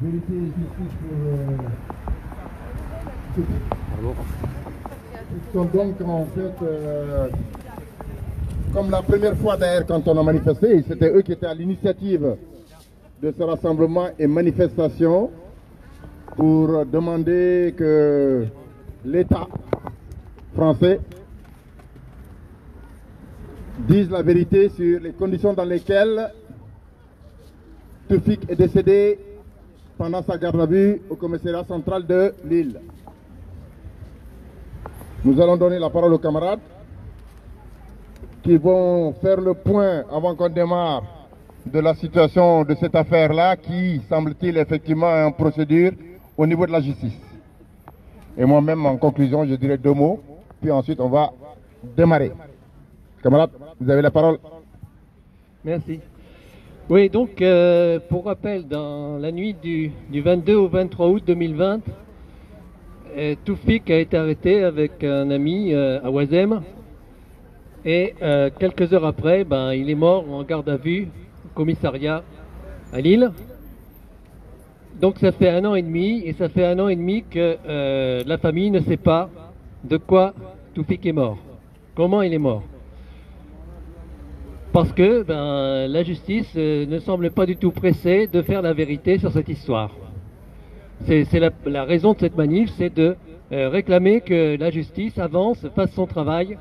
vérité et justice pour ils sont donc en fait comme la première fois d'ailleurs quand on a manifesté, c'était eux qui étaient à l'initiative de ce rassemblement et manifestation pour demander que l'État français dise la vérité sur les conditions dans lesquelles Toufik est décédé pendant sa garde à vue au commissariat central de Lille. Nous allons donner la parole aux camarades qui vont faire le point avant qu'on démarre de la situation de cette affaire-là qui, semble-t-il, effectivement est en procédure au niveau de la justice. Et moi-même, en conclusion, je dirai 2 mots, puis ensuite on va démarrer. Camarades, vous avez la parole. Merci. Oui, donc, pour rappel, dans la nuit du 22 au 23 août 2020, Toufik a été arrêté avec un ami à Ouazem. Et quelques heures après, il est mort en garde à vue au commissariat à Lille. Donc ça fait 1 an et demi, et ça fait 1 an et demi que la famille ne sait pas de quoi Toufik est mort, comment il est mort. Parce que la justice ne semble pas du tout pressée de faire la vérité sur cette histoire. C'est la raison de cette manif, c'est de réclamer que la justice avance, fasse son travail.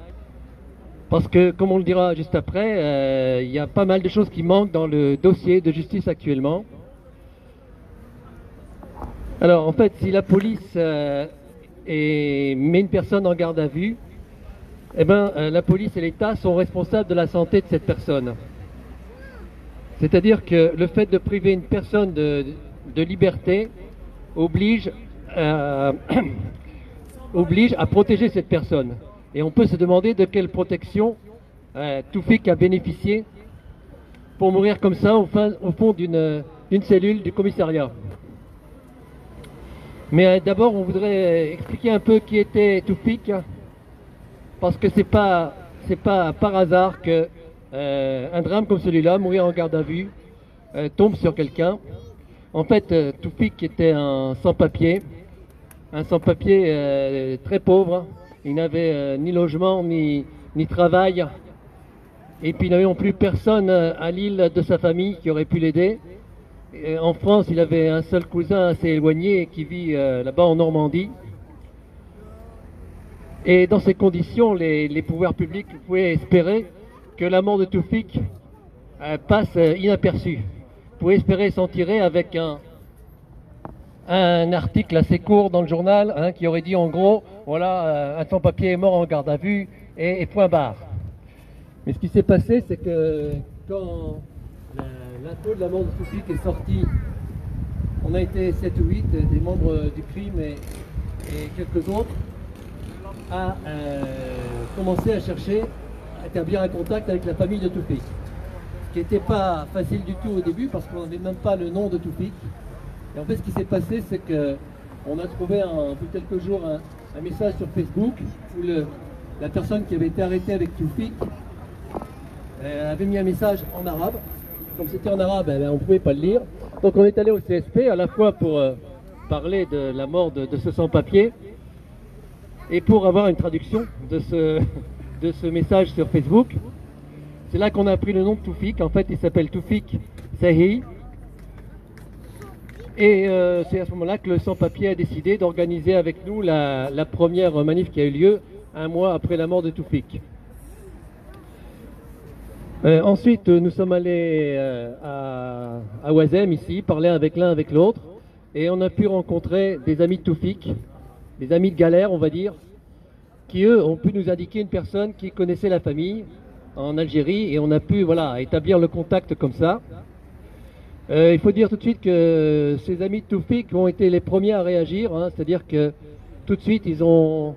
Parce que, comme on le dira juste après, il y a pas mal de choses qui manquent dans le dossier de justice actuellement. Alors, en fait, si la police met une personne en garde à vue, la police et l'État sont responsables de la santé de cette personne. C'est-à-dire que le fait de priver une personne de liberté oblige à protéger cette personne. Et on peut se demander de quelle protection Toufik a bénéficié pour mourir comme ça au fond d'une cellule du commissariat. Mais d'abord, on voudrait expliquer un peu qui était Toufik, parce que c'est pas par hasard que un drame comme celui-là, mourir en garde à vue, tombe sur quelqu'un. En fait, Toufik était un sans-papier très pauvre. Il n'avait ni logement, ni travail. Et puis il n'avait non plus personne à Lille de sa famille qui aurait pu l'aider. En France, il avait un seul cousin assez éloigné qui vit là-bas en Normandie. Et dans ces conditions, les pouvoirs publics pouvaient espérer que la mort de Toufik passe inaperçue. Ils pouvaient espérer s'en tirer avec un article assez court dans le journal qui aurait dit en gros, voilà, un sans-papier est mort en garde à vue et point barre. Mais ce qui s'est passé, c'est que quand l'info de la mort de Toufik est sortie, on a été 7 ou 8 des membres du crime et quelques autres à commencer à chercher à établir un contact avec la famille de Toufik. Ce qui n'était pas facile du tout au début parce qu'on n'avait même pas le nom de Toufik. Et en fait, ce qui s'est passé, c'est qu'on a trouvé depuis quelques jours un message sur Facebook où la personne qui avait été arrêtée avec Toufik avait mis un message en arabe. Comme c'était en arabe, on ne pouvait pas le lire. Donc on est allé au CSP à la fois pour parler de la mort de ce sans-papier et pour avoir une traduction de ce message sur Facebook. C'est là qu'on a appris le nom de Toufik. En fait, il s'appelle Toufik Sahi. Et c'est à ce moment-là que le sans-papier a décidé d'organiser avec nous la première manif qui a eu lieu 1 mois après la mort de Toufik. Ensuite, nous sommes allés à Ouazem, ici, parler avec l'un avec l'autre, et on a pu rencontrer des amis de Toufik, des amis de galère, on va dire, qui eux ont pu nous indiquer une personne qui connaissait la famille en Algérie, et on a pu établir le contact comme ça. Il faut dire tout de suite que ces amis de Toufik ont été les premiers à réagir, c'est-à-dire que tout de suite ils ont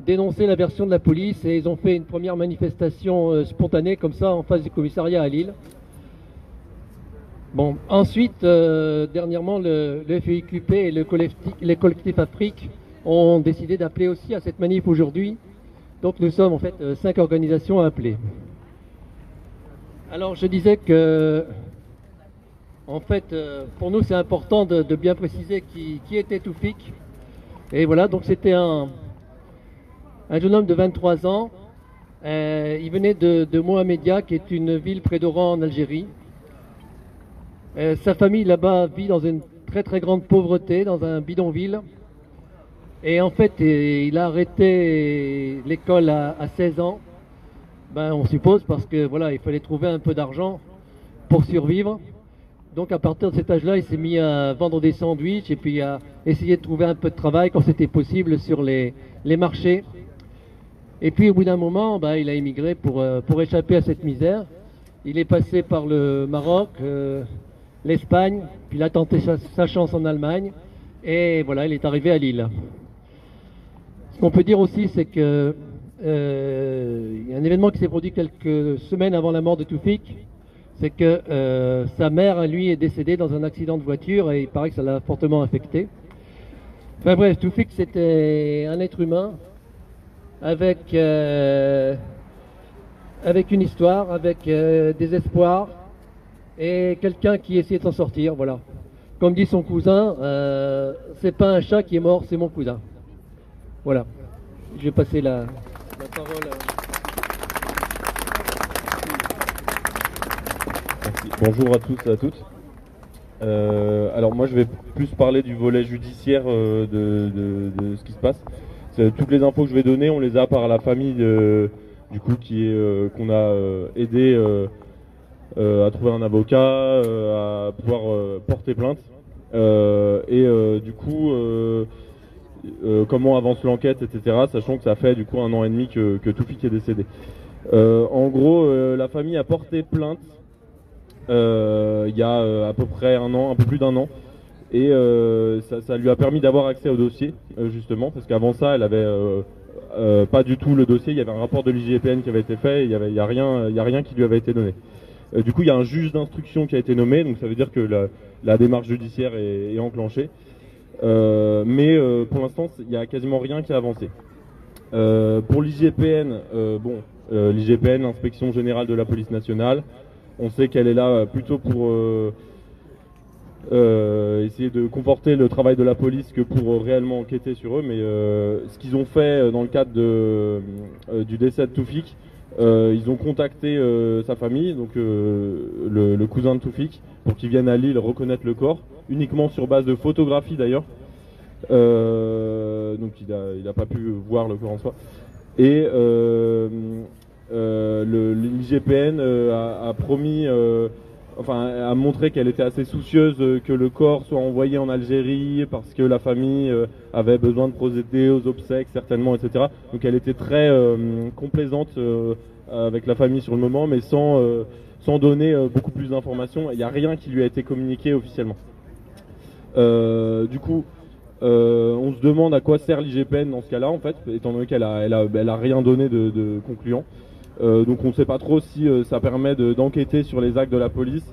dénoncé la version de la police et ils ont fait une première manifestation spontanée comme ça en face du commissariat à Lille. Bon, ensuite, dernièrement, le FIQP et les collectifs Afrique ont décidé d'appeler aussi à cette manif aujourd'hui. Donc nous sommes en fait 5 organisations à appeler. Alors je disais que En fait, pour nous, c'est important de bien préciser qui était Toufik. Et voilà, donc c'était un jeune homme de 23 ans. Il venait de Mohamedia, qui est une ville près d'Oran en Algérie. Sa famille là-bas vit dans une très très grande pauvreté, dans un bidonville. Et en fait, il a arrêté l'école à 16 ans. Ben, on suppose parce que voilà, il fallait trouver un peu d'argent pour survivre. Donc à partir de cet âge-là, il s'est mis à vendre des sandwichs et puis à essayer de trouver un peu de travail quand c'était possible sur les marchés. Et puis au bout d'un moment, ben, il a émigré pour échapper à cette misère. Il est passé par le Maroc, l'Espagne, puis il a tenté sa chance en Allemagne. Et voilà, il est arrivé à Lille. Ce qu'on peut dire aussi, c'est que il y a un événement qui s'est produit quelques semaines avant la mort de Toufik. C'est que sa mère, lui, est décédée dans un accident de voiture et il paraît que ça l'a fortement affecté. Enfin bref, Toufik, c'était un être humain avec une histoire, avec des espoirs et quelqu'un qui essayait de s'en sortir, voilà. Comme dit son cousin, c'est pas un chat qui est mort, c'est mon cousin. Voilà. Je vais passer la parole à... Merci. Bonjour à tous et à toutes. Alors moi je vais plus parler du volet judiciaire de ce qui se passe. Toutes les infos que je vais donner, on les a par la famille du coup qu'on a aidé à trouver un avocat, à pouvoir porter plainte. Du coup, comment avance l'enquête, etc. Sachant que ça fait du coup 1 an et demi que Toufik est décédé. En gros, la famille a porté plainte il y a à peu près 1 an, un peu plus d'1 an. Et ça lui a permis d'avoir accès au dossier, justement, parce qu'avant ça, elle avait pas du tout le dossier. Il y avait un rapport de l'IGPN qui avait été fait, et il y a rien qui lui avait été donné. Du coup, il y a un juge d'instruction qui a été nommé, donc ça veut dire que la démarche judiciaire est enclenchée. Mais pour l'instant, il n'y a quasiment rien qui a avancé. Pour l'IGPN, l'IGPN, l'Inspection Générale de la Police Nationale, on sait qu'elle est là plutôt pour essayer de conforter le travail de la police que pour réellement enquêter sur eux. Mais ce qu'ils ont fait dans le cadre du décès de Toufik, ils ont contacté sa famille, donc le cousin de Toufik, pour qu'il vienne à Lille reconnaître le corps, uniquement sur base de photographies d'ailleurs. Donc il n'a pas pu voir le corps en soi. Et l'IGPN a promis, a montré qu'elle était assez soucieuse que le corps soit envoyé en Algérie parce que la famille avait besoin de procéder aux obsèques certainement, etc. Donc elle était très complaisante avec la famille sur le moment, mais sans donner beaucoup plus d'informations. Il n'y a rien qui lui a été communiqué officiellement. Du coup, on se demande à quoi sert l'IGPN dans ce cas-là, en fait, étant donné qu'elle a rien donné de concluant. Donc on ne sait pas trop si ça permet d'enquêter sur les actes de la police,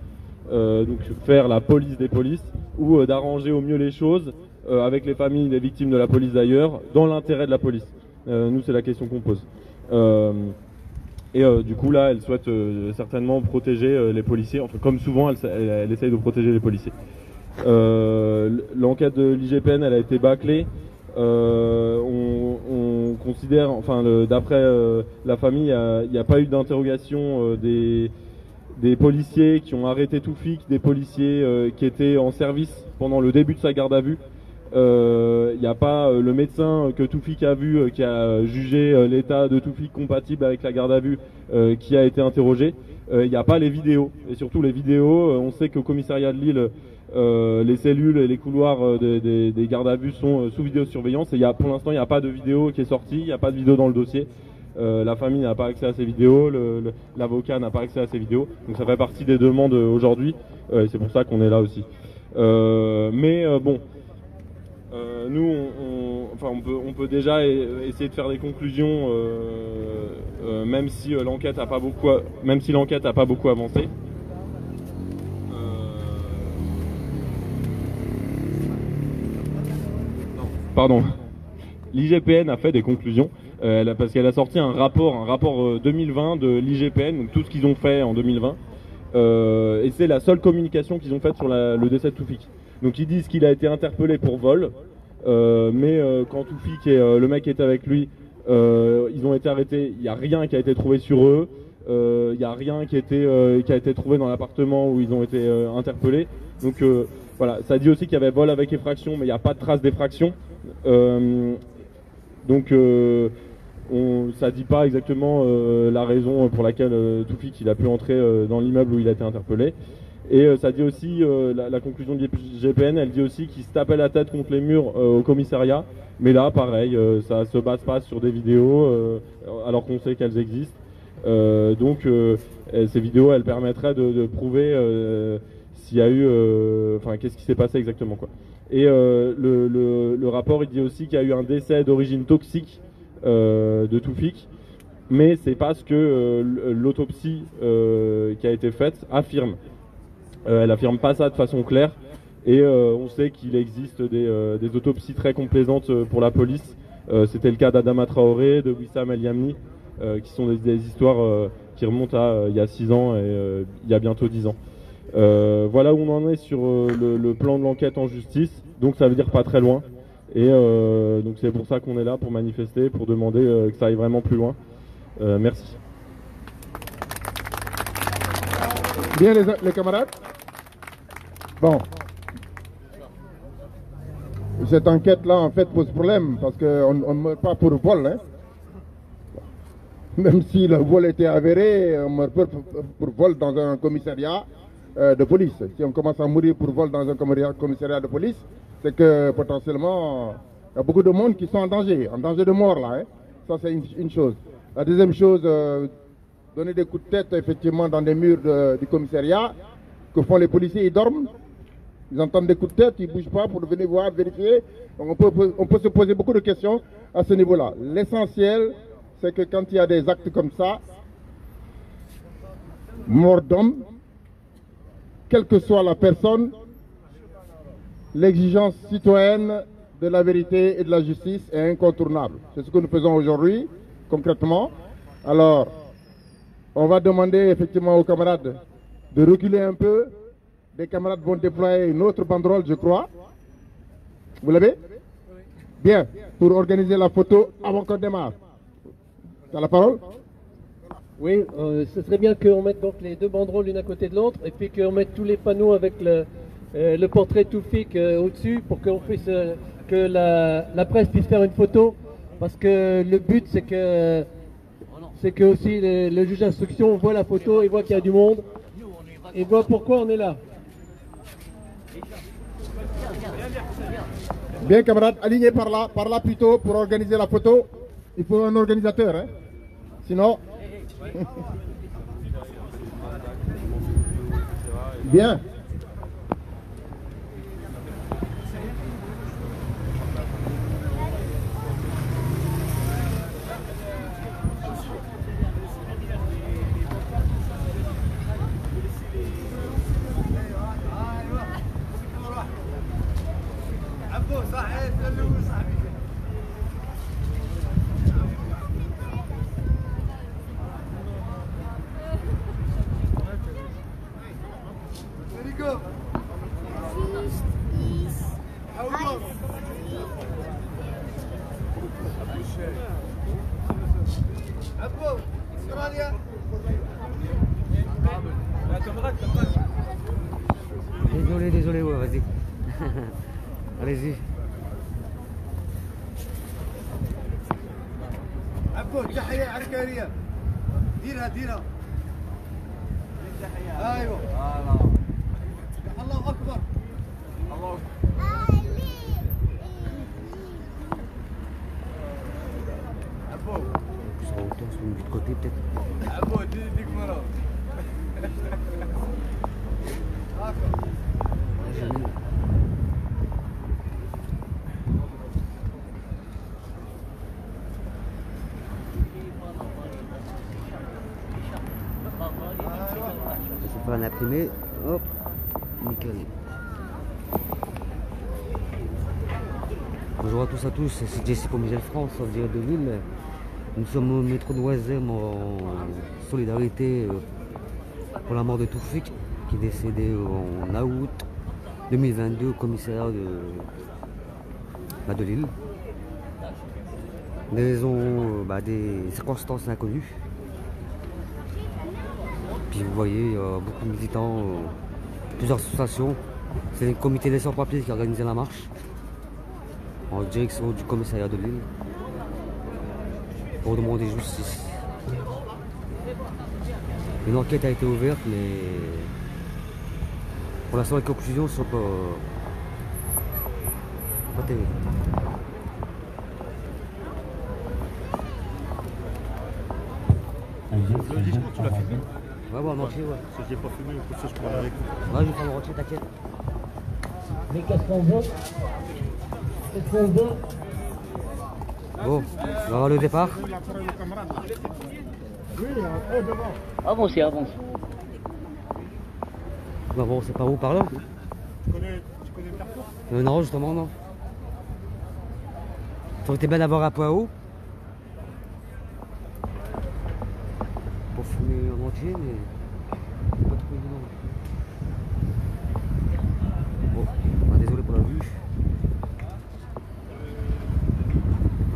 donc faire la police des polices, ou d'arranger au mieux les choses avec les familles des victimes de la police d'ailleurs, dans l'intérêt de la police. Nous, c'est la question qu'on pose. Du coup là, elle souhaite certainement protéger les policiers, enfin comme souvent elle essaye de protéger les policiers. L'enquête de l'IGPN, elle a été bâclée. On considère, d'après la famille, il n'y a pas eu d'interrogation des policiers qui ont arrêté Toufik, des policiers qui étaient en service pendant le début de sa garde à vue. Il n'y a pas le médecin que Toufik a vu, qui a jugé l'état de Toufik compatible avec la garde à vue, qui a été interrogé. Il n'y a pas les vidéos, et surtout les vidéos, on sait qu'au commissariat de Lille, les cellules et les couloirs des gardes à vue sont sous vidéosurveillance, et pour l'instant il n'y a pas de vidéo qui est sortie, il n'y a pas de vidéo dans le dossier. La famille n'a pas accès à ces vidéos, l'avocat n'a pas accès à ces vidéos, donc ça fait partie des demandes aujourd'hui, et c'est pour ça qu'on est là aussi. Nous, on peut déjà essayer de faire des conclusions, même si l'enquête n'a pas beaucoup avancé. Pardon. L'IGPN a fait des conclusions parce qu'elle a sorti un rapport 2020 de l'IGPN, donc tout ce qu'ils ont fait en 2020. Et c'est la seule communication qu'ils ont faite sur le décès de Toufik. Donc ils disent qu'il a été interpellé pour vol, mais quand Toufik et le mec qui était avec lui, ils ont été arrêtés, il n'y a rien qui a été trouvé sur eux, il n'y a rien qui a été trouvé dans l'appartement où ils ont été interpellés. Donc voilà, ça dit aussi qu'il y avait vol avec effraction, mais il n'y a pas de trace d'effraction. Donc ça dit pas exactement la raison pour laquelle Toufik il a pu entrer dans l'immeuble où il a été interpellé. Et ça dit aussi, la conclusion du GPN, elle dit aussi qu'il se tapait la tête contre les murs au commissariat. Mais là, pareil, ça se base pas sur des vidéos, alors qu'on sait qu'elles existent. Donc ces vidéos, elles permettraient de prouver s'il y a eu, enfin, qu'est-ce qui s'est passé exactement, quoi. Et le rapport, il dit aussi qu'il y a eu un décès d'origine toxique de Toufik, mais c'est pas ce que l'autopsie qui a été faite affirme. Elle affirme pas ça de façon claire, et on sait qu'il existe des autopsies très complaisantes pour la police. C'était le cas d'Adama Traoré, de Wissam El Yamni, qui sont des histoires qui remontent à il y a 6 ans et il y a bientôt 10 ans. Voilà où on en est sur le plan de l'enquête en justice, donc ça veut dire pas très loin. Et donc c'est pour ça qu'on est là, pour manifester, pour demander que ça aille vraiment plus loin. Merci. Bien les camarades. Bon. Cette enquête-là, en fait, pose problème, parce qu'on ne meurt pas pour vol. Hein. Même si le vol était avéré, on meurt pas pour vol dans un commissariat de police. Si on commence à mourir pour vol dans un commissariat de police, c'est que potentiellement, il y a beaucoup de monde qui sont en danger de mort là. Hein. Ça, c'est une chose. La deuxième chose, donner des coups de tête, effectivement, dans des murs du commissariat, que font les policiers, ils dorment. Ils entendent des coups de tête, ils ne bougent pas pour venir voir, vérifier. Donc on peut se poser beaucoup de questions à ce niveau-là. L'essentiel, c'est que quand il y a des actes comme ça, mort d'homme, quelle que soit la personne, l'exigence citoyenne de la vérité et de la justice est incontournable. C'est ce que nous faisons aujourd'hui, concrètement. Alors, on va demander effectivement aux camarades de reculer un peu. Des camarades vont déployer une autre banderole, je crois. Vous l'avez? Bien, pour organiser la photo avant qu'on démarre. Tu as la parole? Oui, ce serait bien qu'on mette donc les deux banderoles l'une à côté de l'autre, et puis qu'on mette tous les panneaux avec le portrait de Toufik au-dessus, pour qu'on puisse, que la presse puisse faire une photo, parce que le but c'est que aussi le juge d'instruction voit la photo, il voit qu'il y a du monde, et voit pourquoi on est là. Bien camarades, alignez par là plutôt pour organiser la photo. Il faut un organisateur, hein. Sinon... Bien. Désolé, ouais, vas-y. Allez-y. عبود تحية عسكرية ديرها ايوه الله اكبر الله عبود Sur le côté peut-être. عبود ديك مرة Ça fait un imprimé, hop, nickel. Bonjour à tous, c'est Jesse pour Michel France, en direct de Lille. Nous sommes au métro de Oisem en solidarité pour la mort de Toufik, qui est décédé en août 2022 au commissariat de Lille. Des raisons, des circonstances inconnues. Puis vous voyez, il y a beaucoup de militants, plusieurs associations. C'est le comité des sans-papiers qui a organisé la marche en direction du commissariat de Lille pour demander justice. Une enquête a été ouverte, mais pour l'instant les conclusions ne sont pas terribles. Le discours, tu l'as filmé? Ouais, en entier, ouais. Parce que j'ai pas filmé, pour ça je pourrais aller écouter. Ouais, je vais faire le entier, t'inquiète. Mais qu'est-ce qu'on veut? Qu'est-ce qu'on veut? Bon, on va voir le départ. Avancez, avancez. Bon, c'est pas où, par là? Tu connais le parcours? Non, justement, non. Ça aurait été bien d'avoir un point haut pour fumer en entier, mais pas trop évident. Bon, désolé pour la vue.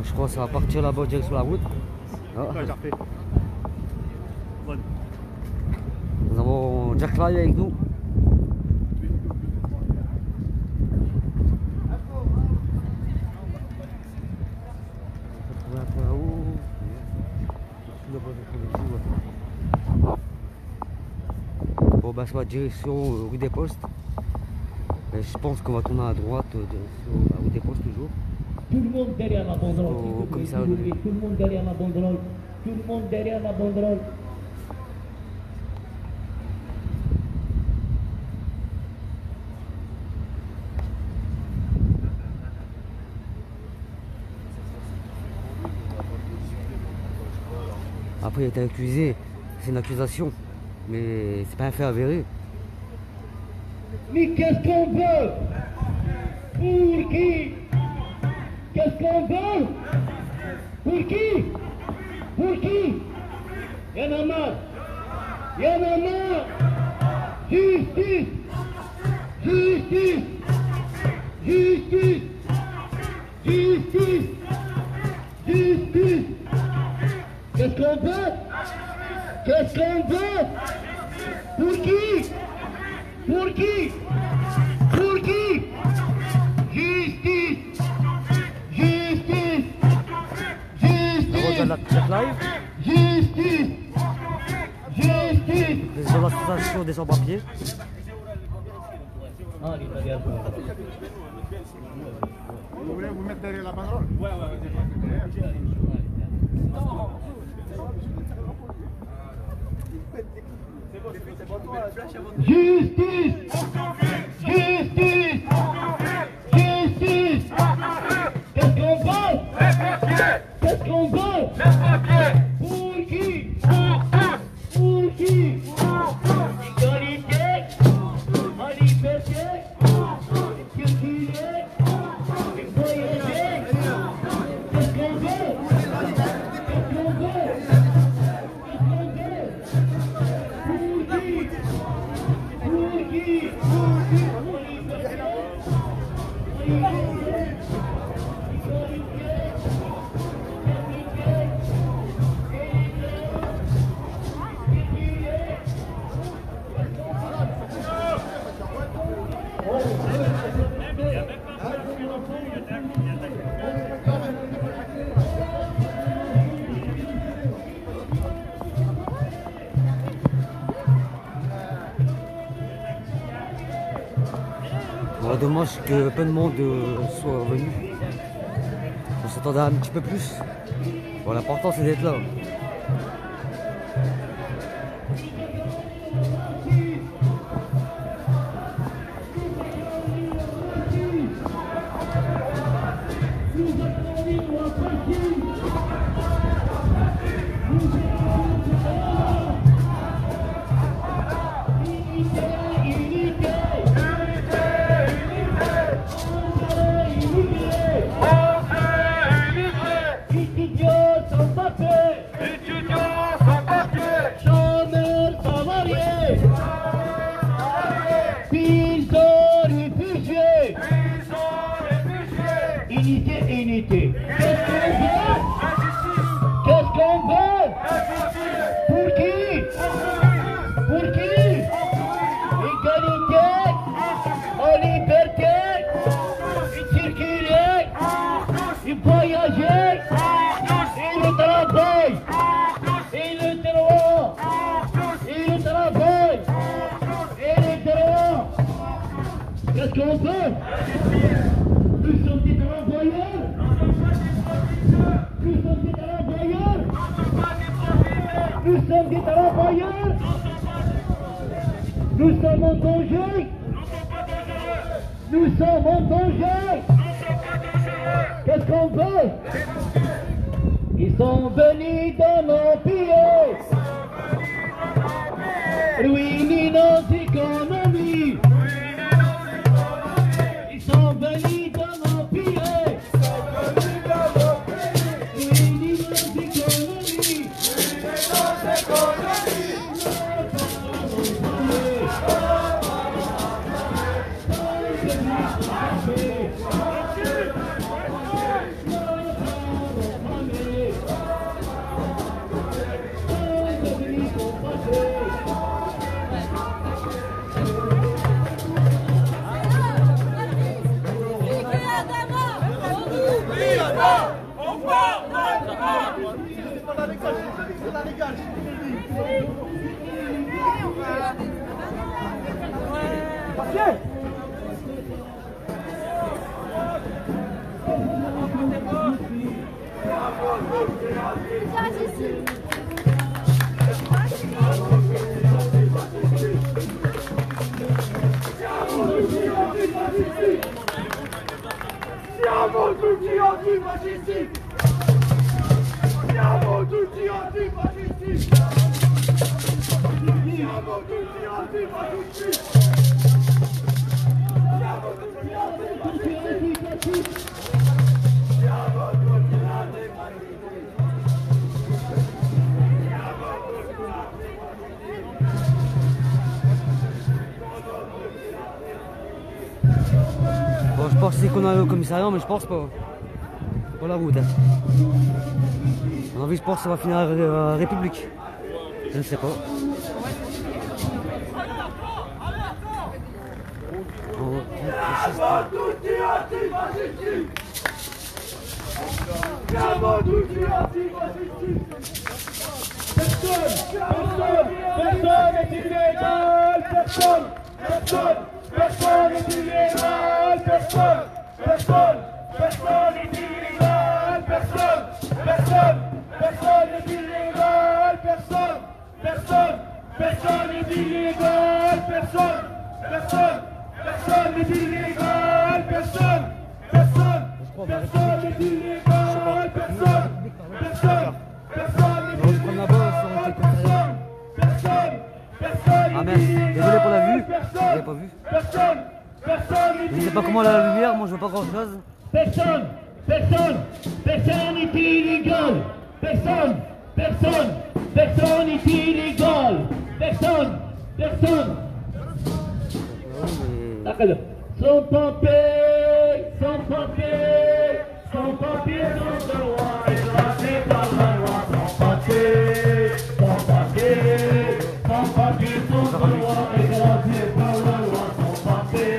Je crois que ça va partir là-bas direct sur la route. Ah. Ouais, j'ai refait. Bonne. Nous avons Jack Lai avec nous. Bon, bah, soit direction rue des Postes. Et je pense qu'on va tourner à droite direction la rue des Postes toujours. Tout le monde derrière la banderole. Au s'il vous plaît, commissariat s'il vous de plaît. Tout le monde derrière la banderole. Tout le monde derrière la banderole. Après, il a été accusé, c'est une accusation, mais c'est pas un fait avéré. Mais qu'est-ce qu'on veut? Pour qui? Qu'est-ce qu'on veut? Pour qui? Pour qui? Y'en a marre! Y'en a marre! Justice! Justice! Justice! Justice! Justice! Qu'est-ce qu'on veut? Qu'est-ce qu'on veut? Pour qui? Pour qui? Pour qui? Justice! Justice! On regarde la Jack Live, Justice! Justice! président de l'association des sans-papiers. Vous voulez vous mettre derrière la banderole? Justice! Justice! Justice! Qu'est-ce qu'on veut? Qu'est-ce qu'on veut? Pour qui? Pour qui? Égalité, en liberté, circuler, voyager. Qu'est-ce qu'on veut? Qu'est-ce qu'on veut? Bon, dommage que peu de monde soit venu. On s'attendait à un petit peu plus. Bon, l'important c'est d'être là. Étudiants sans papier! Qu'est-ce qu'on fait? Nous sommes des travailleurs. Nous sommes des travailleurs. Nous sommes des travailleurs. Nous sommes en danger. Nous sommes en danger. Qu'est-ce qu'on fait? Ils sont venus dans nos pays, ruiner nos économies. Ils sont venus dans nos pays, ruiner nos économies. Siamo tutti antifascisti! Siamo tutti antifascisti! Siamo tutti antifascisti! Siamo tutti antifascisti! Siamo tutti antifascisti! Bon, je pensais qu'on allait au commissariat, mais je pense pas. C'est pas la route. Hein. À mon avis, je pense que ça va finir à la République. Je ne sais pas. Siamo tutti antifascisti! Siamo tutti antifascisti! Personne n'est illégal! Personne n'est illégal! Personne n'est illégal! Personne n'est illégal! Personne n'est illégal! Personne n'est illégal, personne n'est illégal, Ah merde, désolé pour la vue, j'avais pas vu. Je ne sais pas comment la lumière, moi je vois pas grand chose. Personne n'est illégal. Personne n'est illégal. Personne. Sans papier, sans droit, écrasé par la loi, sans papier, sans droit, écrasé par la loi, sans papier.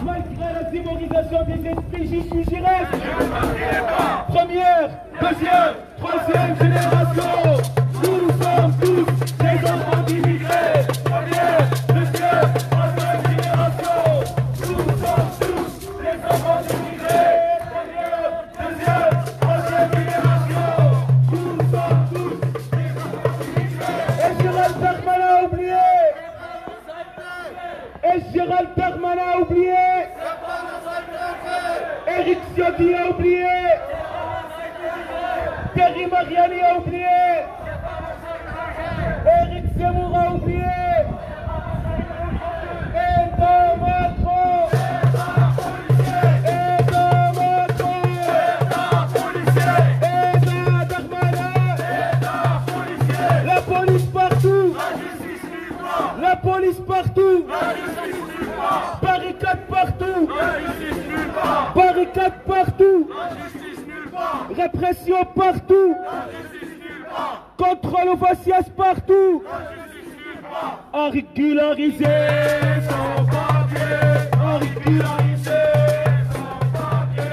Malgré la démonisation des SPJ Fugirès, première, deuxième, troisième génération, nous sommes tous des enfants d'immigrés. Première, deuxième, troisième génération, nous sommes tous des enfants d'immigrés. Première, deuxième, troisième génération, nous sommes tous des enfants d'immigrés. Et Gérald Darmanin a oublié. Et Gérald Darmanin a oublié. Éric Ciotti a oublié. Thierry Mariani a oublié. Éric Zemmour a oublié. Et dans Macron. Et dans Macron. Et dans Darmanin. La police partout. La police partout. Barricade partout. Barricade partout. Répression partout. Contrôle aux faciès partout. À régulariser sans papier. À régulariser sans papier.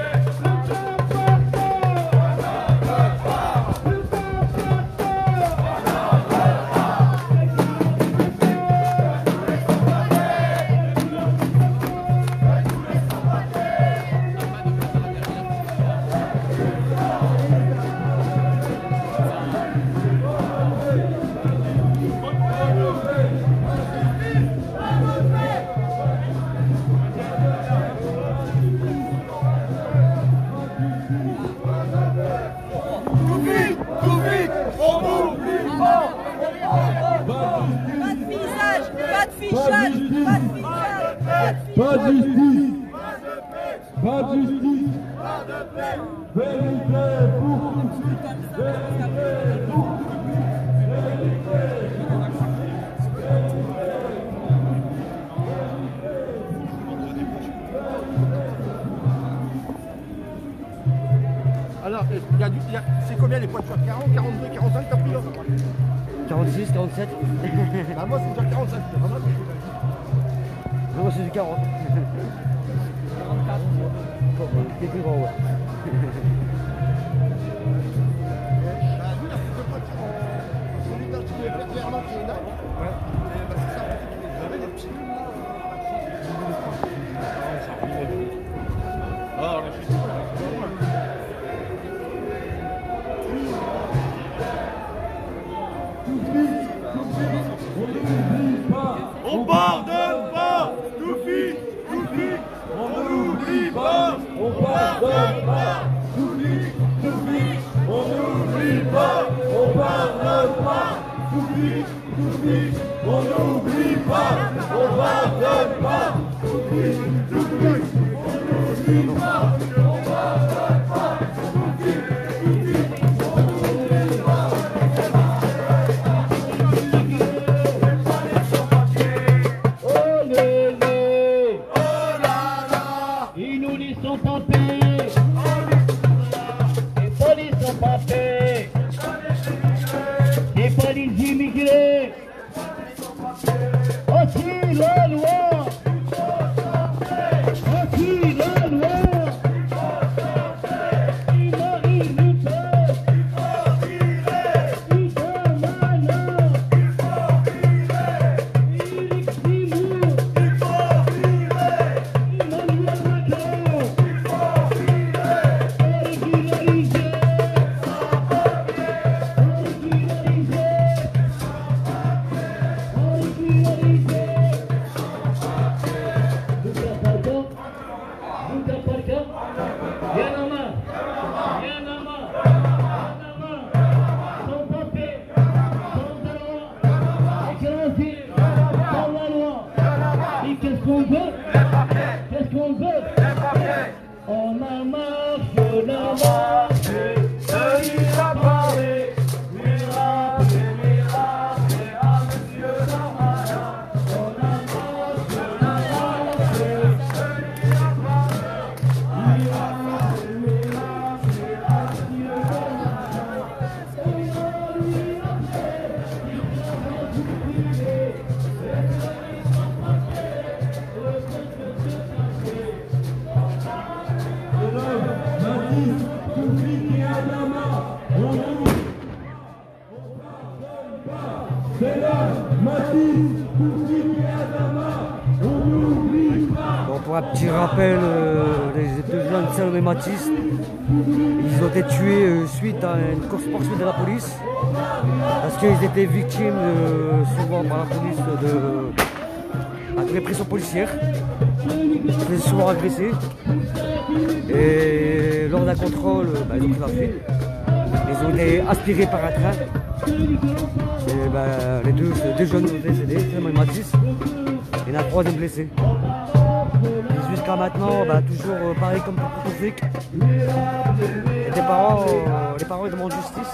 Pas de justice, pas de justice, vérité pour tous, vérité pour Alors, c'est combien les poids de choix? 40, 42, 45 t'as pris là? 46, 47. Bah moi c'est déjà 45, c'est pas mal. Non, moi c'est du 40. 44. C'est plus grand, ouais. On pardonne pas, Toufi, Toufi, on n'oublie pas, on pardonne pas, Toufi, Toufi, on n'oublie pas, on pardonne pas, Toufi, Toufi, on n'oublie pas, on pardonne pas, Toufi, Toufi, on n'oublie pas, on pardonne pas, Toufi, Toufi, on n'oublie pas. Des polices immigrés. Aussi la loi. Aussi la loi. Il arrive du peuple. Il faut virer. Il faut maintenant. Il faut virer. Éric Zemmour. Il faut virer. Emmanuel Macron. Il faut virer. Régulariser. Bon, pour un petit rappel, les deux jeunes Salomé et Mathis, ils ont été tués suite à une course-poursuite de la police parce qu'ils étaient victimes souvent par la police de répression policière. Ils étaient souvent agressés et lors d'un contrôle, ils ont pris la fuite. Ils ont été aspirés par un train. Et, les deux jeunes ont décédé, Salomé et Mathis. Il y en a un troisième blessé. Jusqu'à maintenant, toujours pareil comme pour Toufik. Les parents ils demandent justice.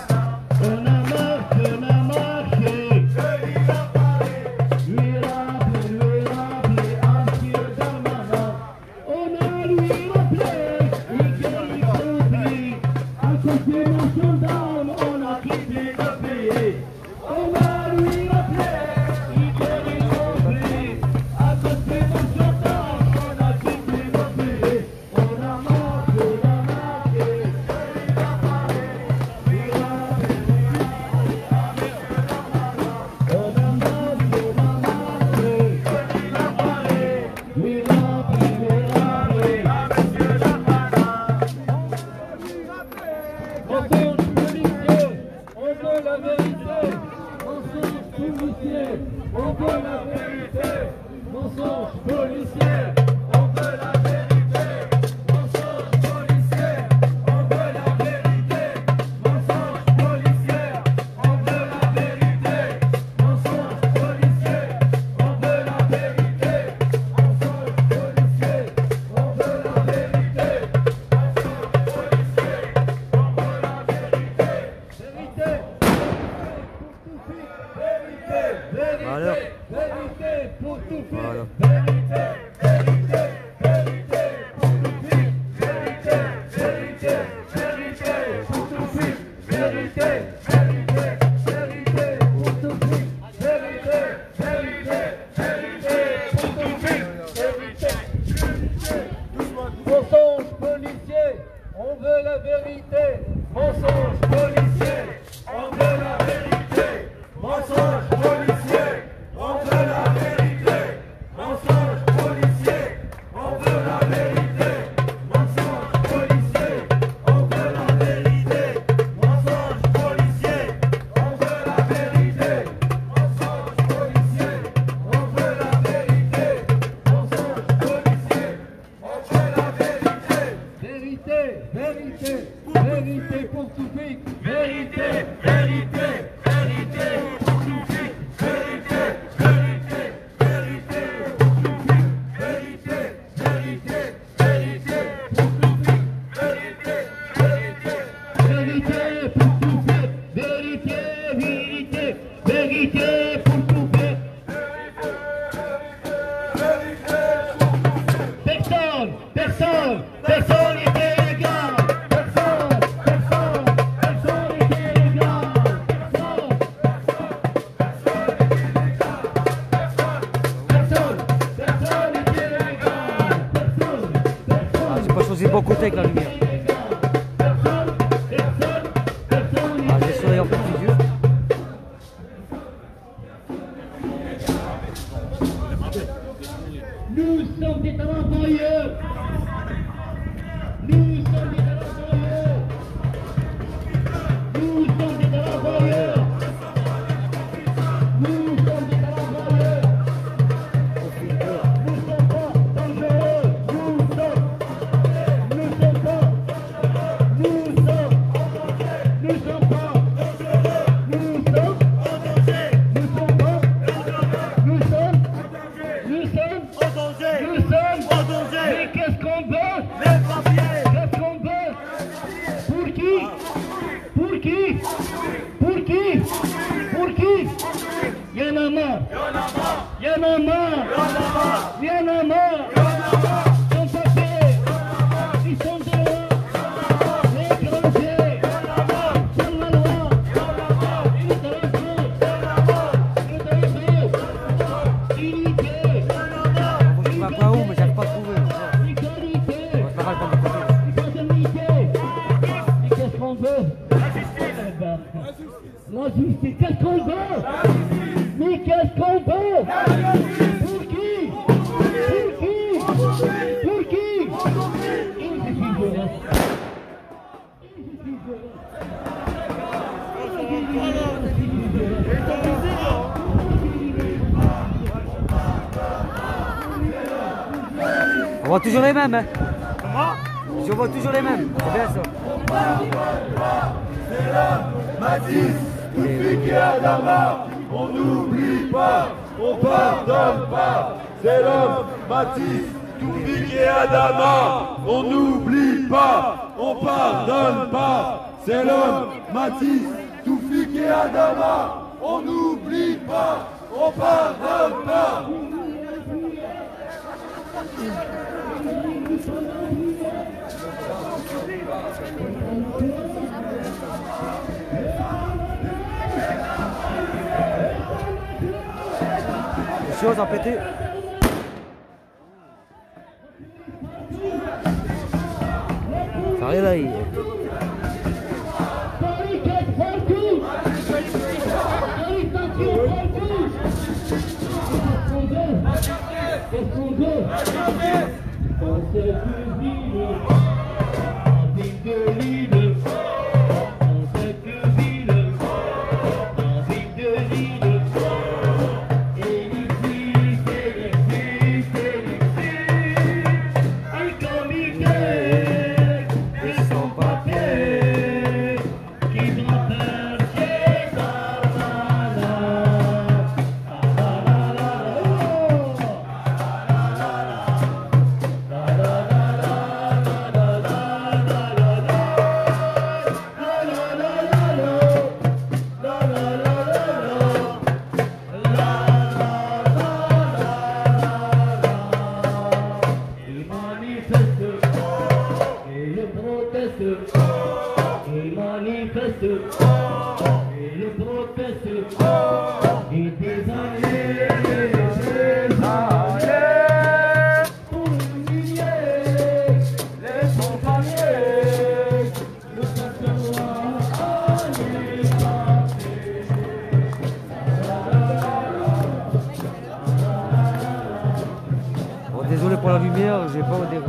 Bon côté avec la lumière. J'ai souri en petit vieux. Nous sommes des travailleurs. Nous sommes des travailleurs. Nous sommes des travailleurs. Nous sommes des travailleurs. Nous ne sommes pas dangereux. Mais qu'est-ce qu'on veut? Qu'est-ce qu'on veut? Pour qui? Pour qui? Pour qui? Pour qui? Y'en a marre! Y'en a marre! Y'en a marre! Ils sont papiers! Ils sont dehors! Les étrangers! Sur la loi! Ils te racontent! Unité! Je sais pas où, mais j'arrive pas à trouver. Qu'est-ce qu'on veut? La justice, qu'est-ce qu'on veut? Qu'est-ce qu'on veut? Pour qui? Pour qui? Pour qui? Il suffit de rester. On voit toujours les mêmes, hein. Je vois toujours les mêmes, c'est bien ça. C'est l'homme, Mathis, Toufik et Adama. On n'oublie pas, on pardonne pas. C'est l'homme, Mathis, Toufik et Adama. On n'oublie pas, on pardonne pas. C'est l'homme, Mathis, Toufik et Adama. On n'oublie pas, on pardonne pas. Chose à péter. Ça arrive là. Désolé pour la lumière, j'ai pas vraiment de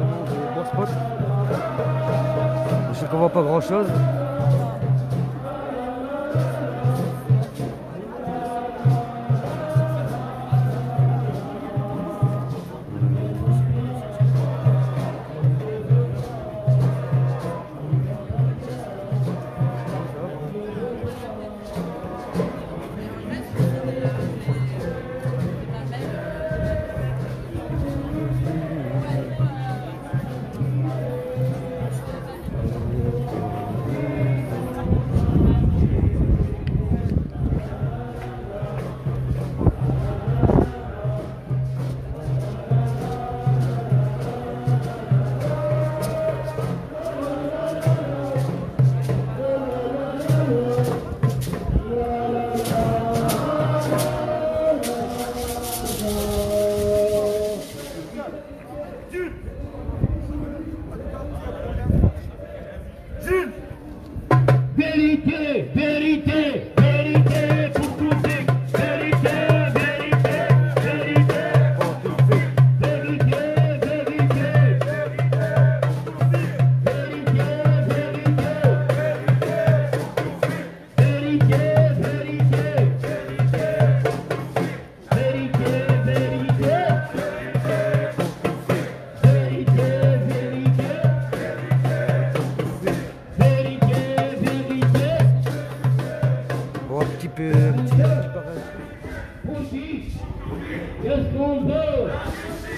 bon spot. Je sais qu'on voit pas grand chose. Vérité, vérité, vérité pour Toufik. Vérité, vérité, vérité pour Toufik. Vérité, vérité, vérité pour Toufik. Vérité, vérité, vérité, vérité, vérité, vérité, vérité,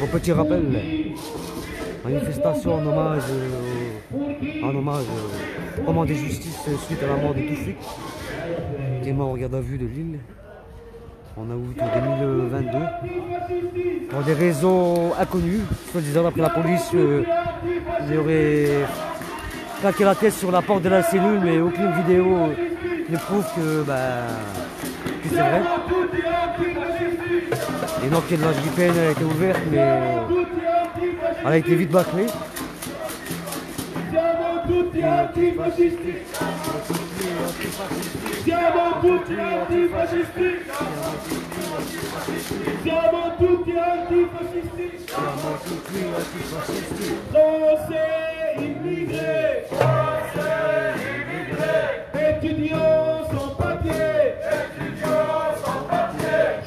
Bon petit rappel, manifestation en hommage au commandant de justice suite à la mort de Toufik, qui est mort en garde à vue de Lille en août 2022. Pour des raisons inconnues, soi-disant d'après la police, il aurait claqué la tête sur la porte de la cellule, mais aucune vidéo ne prouve que c'est vrai. Et donc la JPN a été ouverte, mais elle a été vite bâclée. Siamo tutti antifascisti! Siamo tutti antifascisti. Français immigrés. Étudiants sans papier.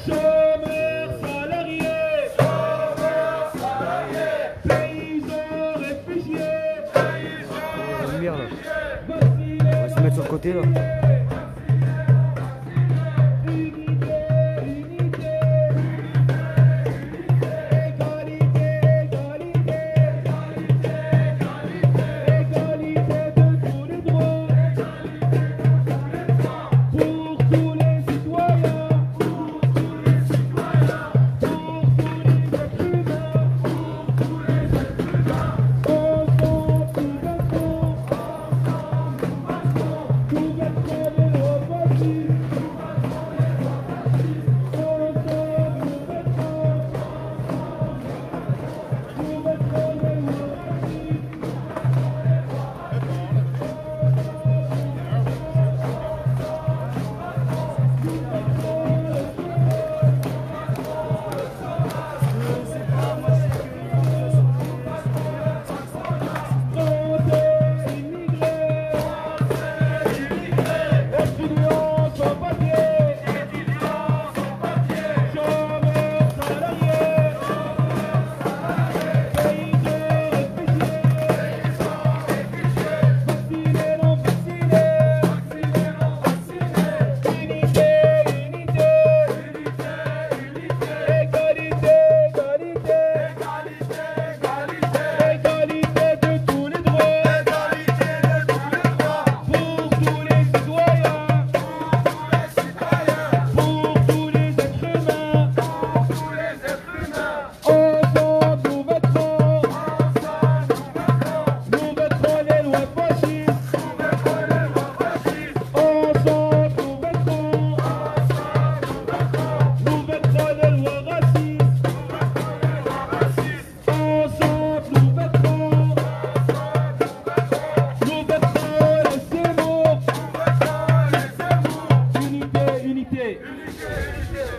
Chômeurs salariés. Paysans réfugiés. Lumière, là. On va se mettre sur le côté là.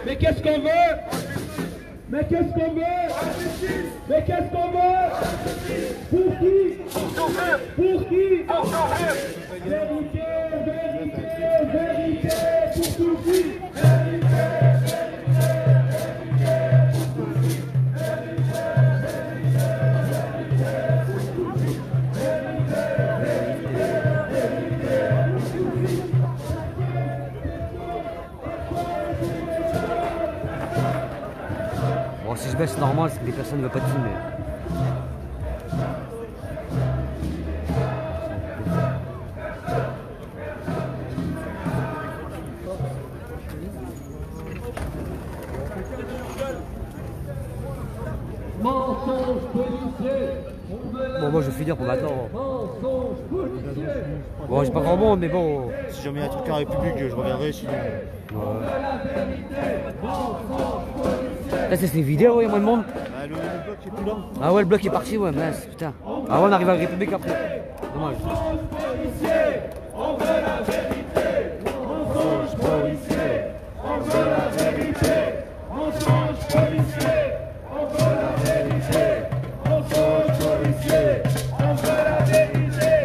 Mais qu'est-ce qu'on veut? Mais qu'est-ce qu'on veut? Mais qu'est-ce qu'on veut? Pour qui? Pour qui? Vérité, vérité, vérité, pour tout qui? Bon, si je baisse, c'est normal, c'est que les personnes ne veulent pas de filmer. Mensonge policier. Bon, moi je vais finir pour maintenant. Bon, j'ai pas grand monde, mais bon. Si jamais il y a un truc en République, je reviendrai sinon. Là, c'est une vidéo, il y a moins de monde. Ah, le bloc c'est plus là. Ah ouais, le bloc est parti, ouais, mince, putain. Ah ouais, on arrive à la République après. Dommage. On veut la vérité. Mensonge policier. On veut la vérité. Mensonge policier. On veut la vérité. Mensonge policier. On veut la vérité.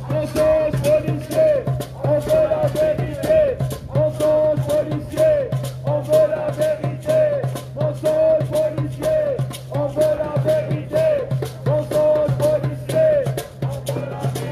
Mensonge policier. On veut la vérité. Mensonge policier. On veut la vérité. Mensonge policier. On veut la vérité. Mensonge policier. On veut la vérité. Mensonge policier. On veut la vérité.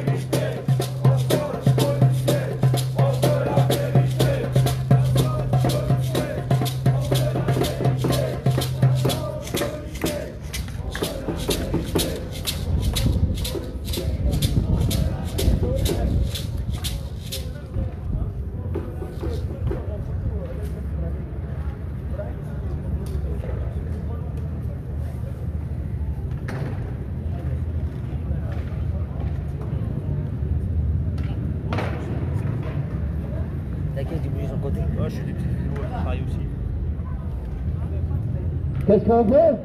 T'inquiète, j'ai bougé sur le côté. Ouais, je suis des petites vidéos qui travaillent aussi. Qu'est-ce qu'on veut?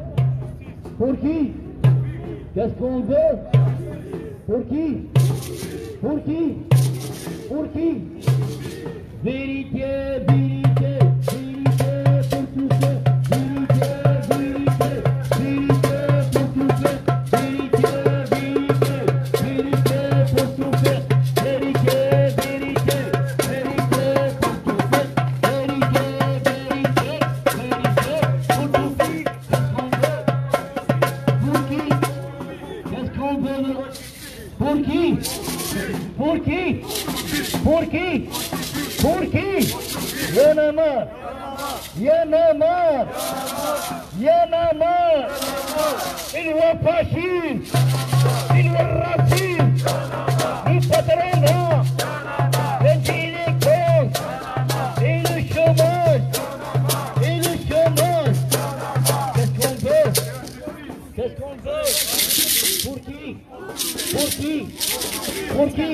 Pour qui? Qu'est-ce qu'on veut? Pour qui? Pour qui? Pour qui? Vérité, vérité, vérité pour tous ceux Pour qui? Y'en a marre. Y'en a marre. Y'en a marre. Il voit fascisme. Il voit racisme. Le patronat. Les délinquants. Et le chômage. Et le chômage. Qu'est-ce qu'on veut? Qu'est-ce qu'on veut? Pour qui? Pour qui? Pour qui?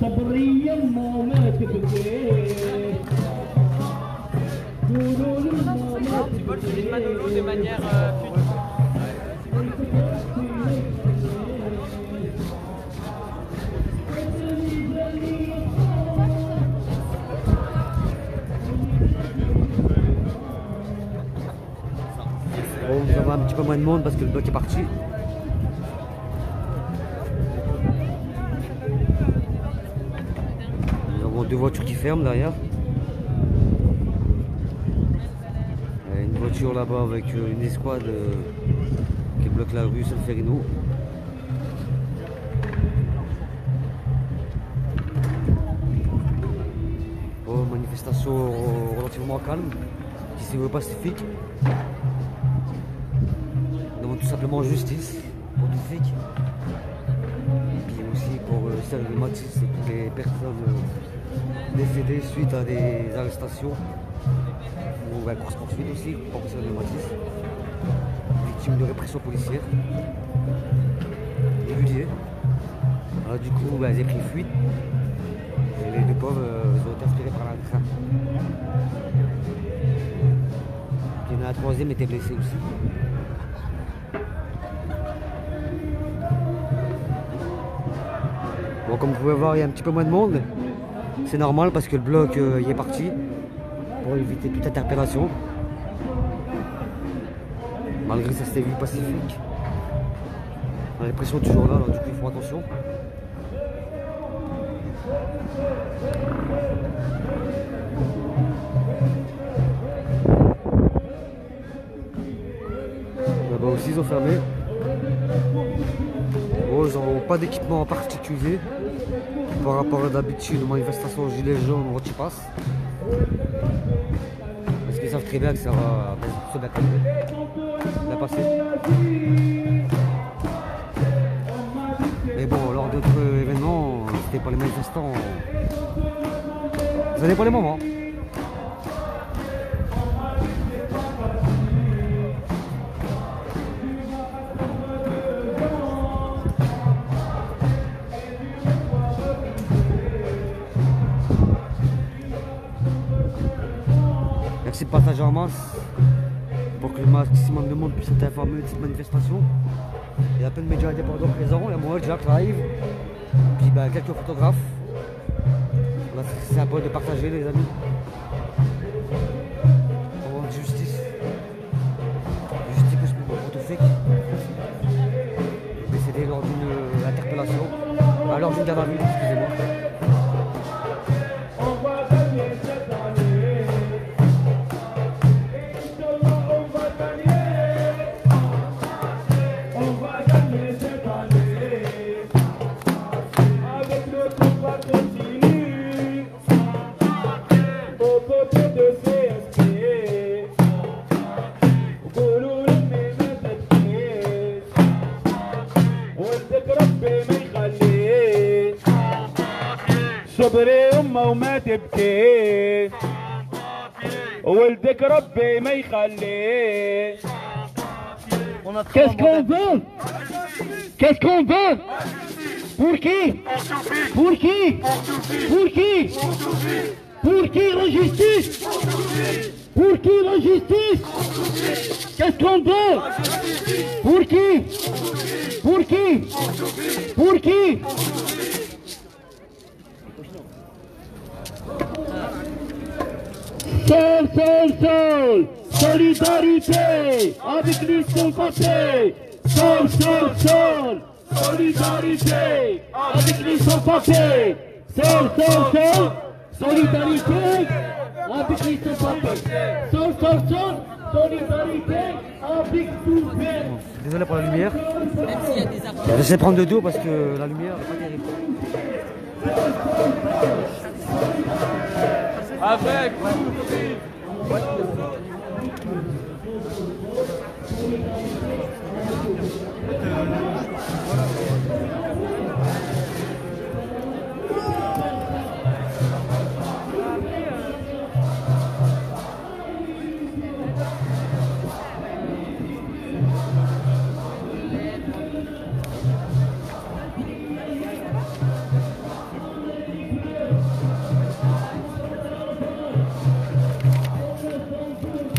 صبريا ما تبكي قولوا لي ما Bon, nous avons un petit peu moins de monde parce que le bloc est parti. Nous avons deux voitures qui ferment derrière. Et une voiture là-bas avec une escouade qui bloque la rue Solferino. Bon, manifestation relativement calme, qui se veut pacifique. Nous demandons tout simplement justice pour Toufik. Et puis aussi pour Serge Matisse et toutes les personnes décédées suite à des arrestations ou à course-poursuite aussi pour Serge Matisse, victime de répression policière. Régulier. Alors du coup, elles ont pris fuite. Et les deux pauvres ont été inspirés par la crainte. Il y en a un troisième qui était blessé aussi. Bon, comme vous pouvez voir, il y a un petit peu moins de monde. C'est normal parce que le bloc y est parti pour éviter toute interpellation. Malgré ça, c'était vu pacifique. La répression est toujours là, alors du coup, il faut attention. Là-bas aussi, ils ont fermé. Bon, ils n'ont pas d'équipement en particulier par rapport à d'habitude aux manifestations gilets jaunes ou anti-pass. Parce qu'ils savent très bien que ça va se bien passer. Mais bon, lors d'autres événements, c'était pas les manifestants. Ça n'est pas les moments. Merci de partager en masse pour que le maximum de monde puisse être informé de cette manifestation. Il y a plein de médias indépendants présents, il y a moi, Jack Live, puis quelques photographes. C'est un point de partager les amis. Pour rendre justice. Justice pour Toufik. Décédé lors d'une interpellation. Lors d'une garde à vue, excusez-moi. صبري أمه وما تبكي ولدك ربي ما يخلي. Qu'est-ce qu'on veut? Qu'est-ce qu'on veut? Pour qui? Pour qui? Pour qui? Pour qui la justice? Pour qui la justice? Qu'est-ce qu'on veut? Pour qui? Pour qui? Pour qui? Sol, sol, sol, solidarité avec les sans-papiers. Sol, sol, sol, solidarité avec les sans-papiers. Sol, sol, sol, solidarité avec les sans-papiers. Sol, sol, sol, solidarité avec tout le monde. Désolé pour la lumière. J'essaie de prendre de dos parce que la lumière n'est pas terrible. Avec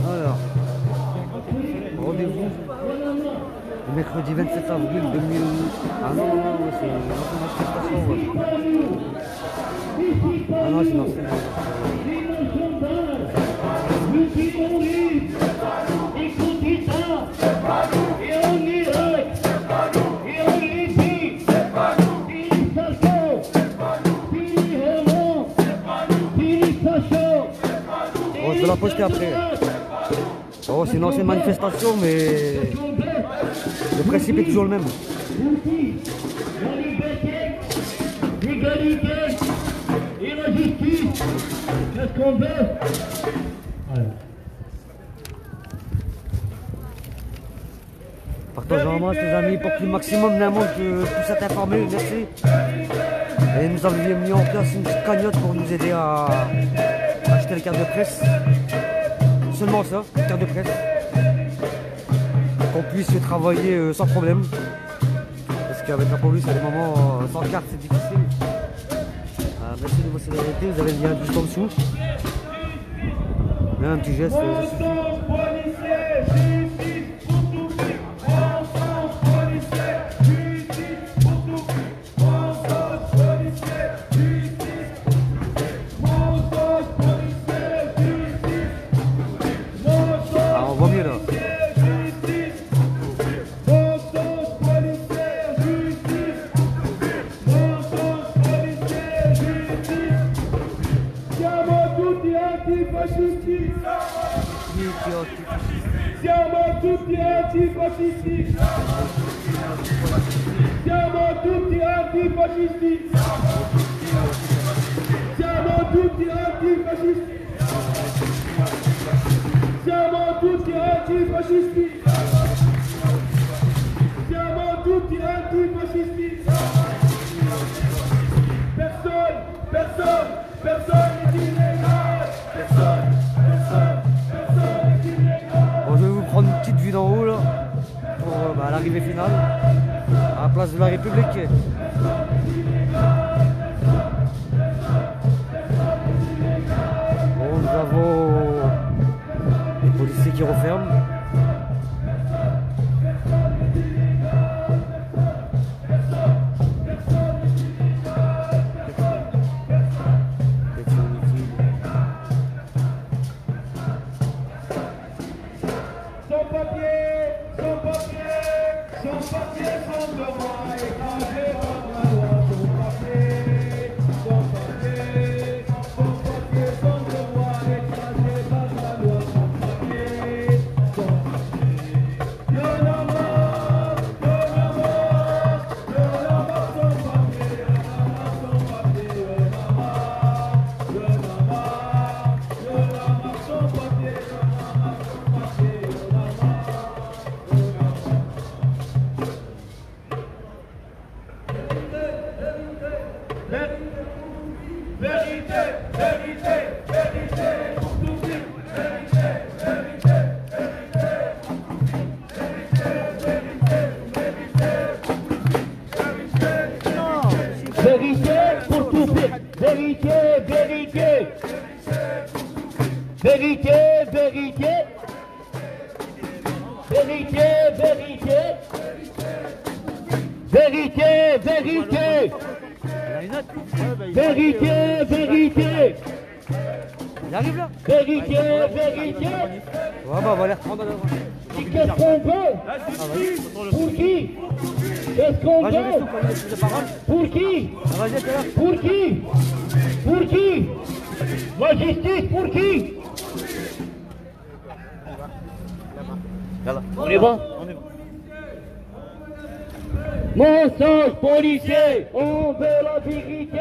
Alors, rendez-vous le mercredi 27 avril 2000. Ah non, c'est une manifestation. Ouais. Ah non, c'est une Bon, je vais la poster après. Oh, c'est une ancienne manifestation, mais le principe est toujours le même. L'égalité et la justice. Qu'est-ce qu'on veut? Partagez en masse les amis pour que le maximum d'un monde puisse être informé, merci. Et nous avions mis en place une petite cagnotte pour nous aider à acheter les cartes de presse. Seulement ça, les cartes de presse. Qu'on puisse travailler sans problème. Parce qu'avec la police, à des moments sans carte, c'est difficile. Merci de votre solidarité, vous avez le lien juste en dessous. Mais un petit geste, ça suffit. Siamo tutti antifascisti! Siamo tutti antifascisti! Siamo tutti antifascisti! Siamo tutti antifascisti! Siamo tutti antifascisti! Personne n'est illégal! Personne n'est illégal! Bon, je vais vous prendre une petite vue d'en haut là, pour l'arrivée finale, à la place de la République. Bon, nous avons les policiers qui referment. Il arrive là. Vérité. Ouais, bah on va les reprendre à l'avant. Qu'est-ce qu'on veut? Pour qui? Qu'est-ce qu'on veut? Pour qui? Pour qui? Pour qui? La justice pour qui? On est bon? Mensonge policier, on veut la vérité.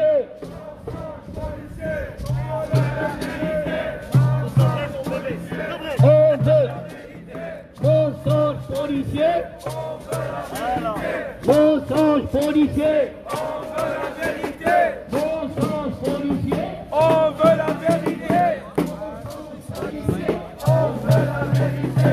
On veut mensonge policier. Mensonge policier. Mensonge policier. On veut la vérité. On veut la vérité.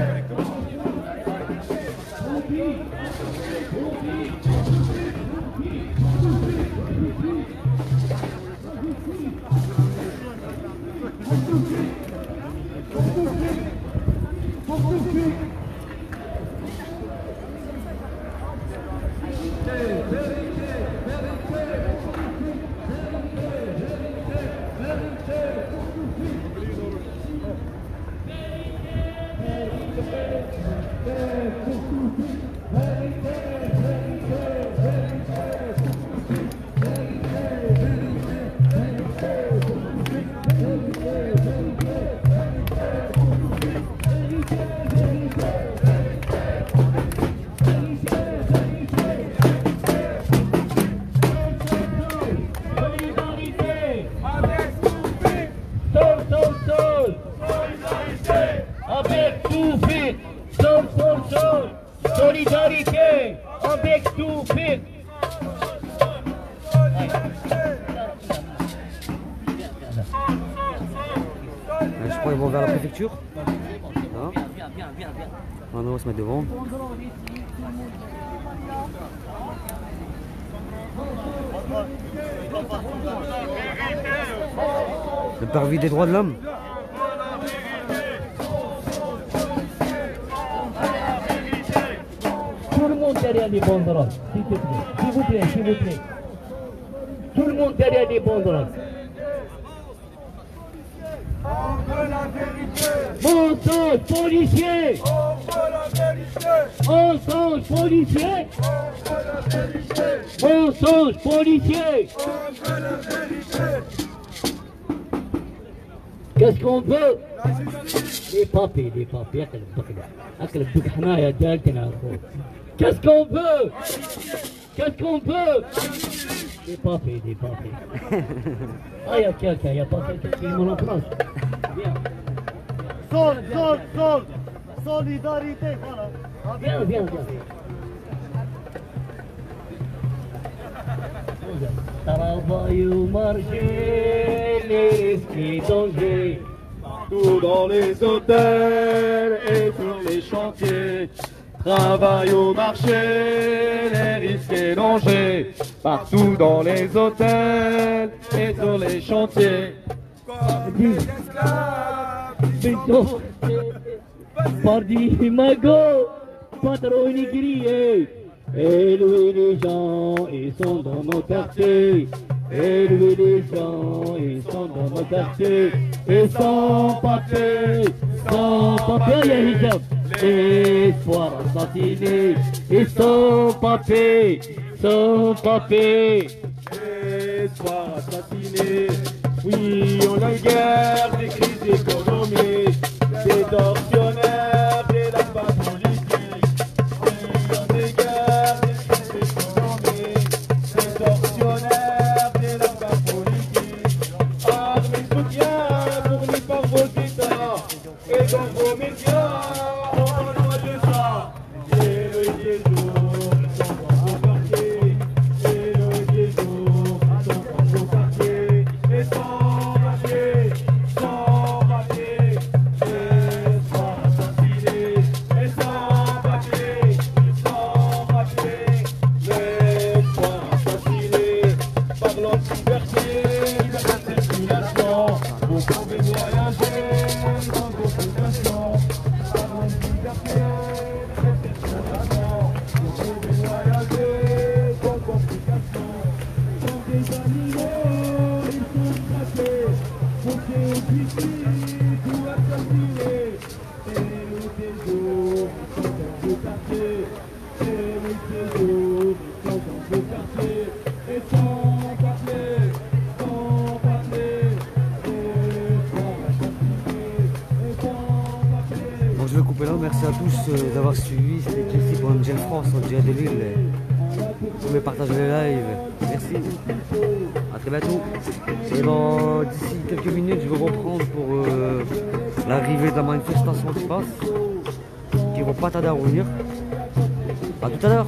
Solidarité avec tout fait. Je crois qu'ils vont vers la préfecture. Maintenant, on va se mettre devant. Le parvis des droits de l'homme. Tout le monde derrière les banderoles, s'il te plaît. S'il vous plaît, s'il vous plaît. Tout le monde derrière les banderoles. Mensonge policier. Mensonge policier. Mensonge policier. Qu'est-ce qu'on veut? Les papiers, les papiers. Qu'est-ce qu'on veut? Qu'est-ce qu'on veut? Des papiers, des papiers. Ah, il y a quelqu'un, il n'y a pas quelqu'un qui m'en approche. Viens. Solidarité, voilà. Ah, viens, viens, viens. Travail au marché, les risques et dangers. Partout dans les hôtels et sur les chantiers. Travail au marché, les risques et dangers. Partout dans les hôtels et sur les chantiers. Pardi mago, patroni grillé. Élever les gens, ils sont dans nos quartiers. Élever les gens, ils sont dans nos quartiers. Et sans papier, il y a hijab. L'espoir assassiné. Et sans papier, L'espoir assassiné. Oui, on a une guerre, des crises économiques, des tortionnaires, des lapas politiques. Oui, on a des guerres, des crises économiques, des tortionnaires, des lapas politiques. Armez le soutien fourni par vos États et dans vos médias, on voit de ça. Et le Jésus, sont dans vos quartiers. Et le Jésus, sont dans vos quartiers. Et sans papier, l'espoir assassiné. Et sans papier, l'espoir assassiné. Parlons de liberté, de circulation, vous pouvez voyager sans complication. Parlons de liberté, de circulation, vous pouvez voyager sans complication. Sont des animaux, ils sont traqués, montés au pipi, tout assassiné. Et le séjour, ils sont dans vos quartiers. Et le séjour, ils sont dans vos quartiers. Et sans papier, l'espoir assassiné. Et sans papier. Bon, je vais couper là. Merci à tous d'avoir suivi. C'était ici pour MGL France, au Dia de Lille. Vous pouvez partager le live. Merci. À très bientôt. Et d'ici quelques minutes, je vais reprendre pour l'arrivée de la manifestation qui passe. Qui vont pas tarder à revenir. A tout à l'heure.